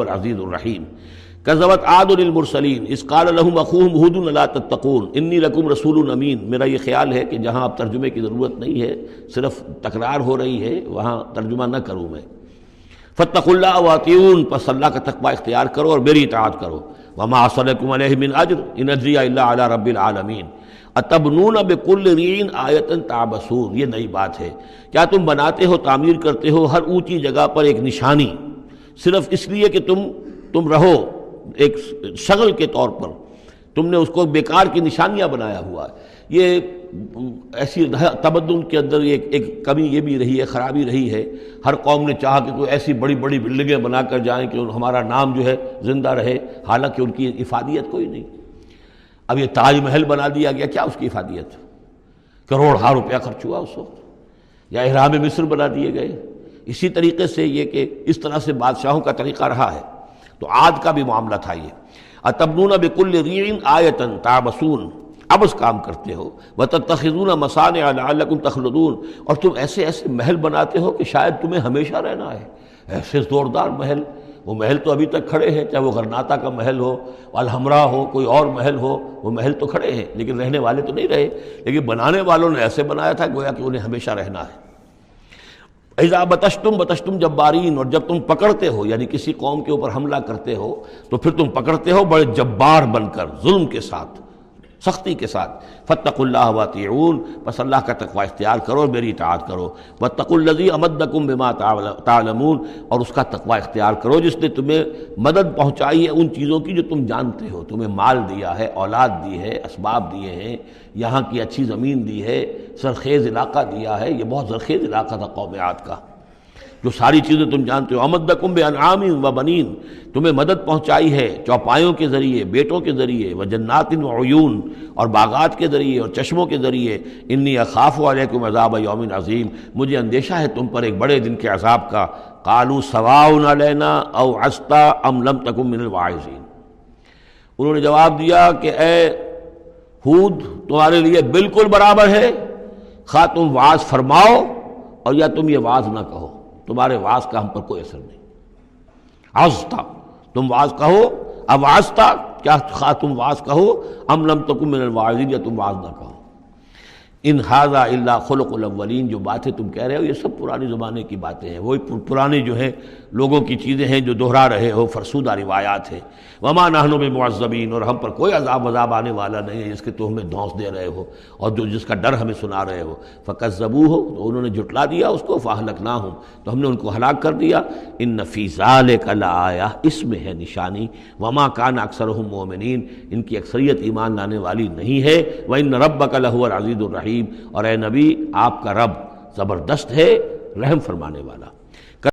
العزیز الرحیم۔ کذبت عاد المرسلین اذ قال لهم اخوهم ہود الا تتقون انی لکم رسول امین۔ میرا یہ خیال ہے کہ جہاں اب ترجمے کی ضرورت نہیں ہے، صرف تکرار ہو رہی ہے، وہاں ترجمہ نہ کروں میں۔ فاتقوا اللہ واطیعون، پس اللہ کا تقوی اختیار کرو اور میری اطاعت کرو۔ وما اسألکم علیہ من اجر ان اجری الا علی رب العالمین۔ اتبنون بکل ریع آیۃ تعبثون، یہ نئی بات ہے۔ کیا تم بناتے ہو، تعمیر کرتے ہو ہر اونچی جگہ پر ایک نشانی، صرف اس لیے کہ تم رہو، ایک شغل کے طور پر تم نے اس کو بیکار کی نشانیاں بنایا ہوا ہے۔ یہ ایسی تمدن کے اندر ایک کمی یہ بھی رہی ہے، خرابی رہی ہے۔ ہر قوم نے چاہا کہ کوئی ایسی بڑی بڑی بلڈنگیں بنا کر جائیں کہ ہمارا نام جو ہے زندہ رہے، حالانکہ ان کی افادیت کوئی نہیں۔ اب یہ تاج محل بنا دیا گیا، کیا اس کی افادیت؟ کروڑہا روپیہ خرچ ہوا اس وقت، یا احرام مصر بنا دیے گئے۔ اسی طریقے سے یہ کہ اس طرح سے بادشاہوں کا طریقہ رہا ہے۔ تو عاد کا بھی معاملہ تھا یہ۔ اتبنون بکل ریع آیۃ تعبثون، عبث کام کرتے ہو۔ وتتخذون مصانع لعلکم تخلدون، اور تم ایسے ایسے محل بناتے ہو کہ شاید تمہیں ہمیشہ رہنا ہے۔ ایسے زوردار محل، وہ محل تو ابھی تک کھڑے ہیں، چاہے وہ غرناطہ کا محل ہو، الحمراء ہو، کوئی اور محل ہو، وہ محل تو کھڑے ہیں لیکن رہنے والے تو نہیں رہے۔ لیکن بنانے والوں نے ایسے بنایا تھا گویا کہ انہیں ہمیشہ رہنا ہے۔ اذا بطشتم جبارین، اور جب تم پکڑتے ہو، یعنی کسی قوم کے اوپر حملہ کرتے ہو تو پھر تم پکڑتے ہو بڑے جبار بن کر، ظلم کے ساتھ، سختی کے ساتھ۔ فاتقوا اللہ واطیعون، بس اللہ کا تقوی اختیار کرو اور میری اطاعت کرو۔ واتقوا الذی امدکم بما تعلمون، اور اس کا تقوی اختیار کرو جس نے تمہیں مدد پہنچائی ہے ان چیزوں کی جو تم جانتے ہو۔ تمہیں مال دیا ہے، اولاد دی ہے، اسباب دیے ہیں، یہاں کی اچھی زمین دی ہے، زرخیز علاقہ دیا ہے۔ یہ بہت زرخیز علاقہ تھا قوم عاد کا، جو ساری چیزیں تم جانتے ہو۔ امدکم بانعام و بنین، تمہیں مدد پہنچائی ہے چوپایوں کے ذریعے، بیٹوں کے ذریعے، وجنات وعیون، اور باغات کے ذریعے اور چشموں کے ذریعے۔ انی اخاف علیکم عذاب یوم عظیم، مجھے اندیشہ ہے تم پر ایک بڑے دن کے عذاب کا۔ قالوا سواء علینا اوعظت ام لم تکن من الواعظین، انہوں نے جواب دیا کہ اے ہود، تمہارے لیے بالکل برابر ہے، خواہ تم واعظ فرماؤ اور یا تم یہ واعظ نہ کہو، تمہارے واعظ کا ہم پر کوئی اثر نہیں۔ عظتا، تم واعظ کہو، اب عظتا، کیا خواہ تم واعظ کہو، ام لم تکن من الواعظین، یا تم واعظ نہ کہو۔ ان ھذا الا خلق الاولین، جو باتیں تم کہہ رہے ہو یہ سب پرانے زمانے کی باتیں ہیں، وہی پرانے جو ہیں لوگوں کی چیزیں ہیں جو دہرا رہے ہو، فرسودہ روایات ہیں۔ وما نحن بمعذبین، اور ہم پر کوئی عذاب آنے والا نہیں ہے جس کے تو ہمیں دھونس دے رہے ہو اور جس کا ڈر ہمیں سنا رہے ہو۔ فکذبوہ، تو انہوں نے جھٹلا دیا اس کو، فاہلکناہم، تو ہم نے ان کو ہلاک کر دیا۔ ان فی ذلک لآیہ، اس میں ہے نشانی۔ وما کان اکثرہم مومنین، ان کی اکثریت ایمان لانے والی نہیں ہے۔ وان ربک لہو العزیز الرحیم، اور اے نبی آپ کا رب زبردست ہے، رحم فرمانے والا۔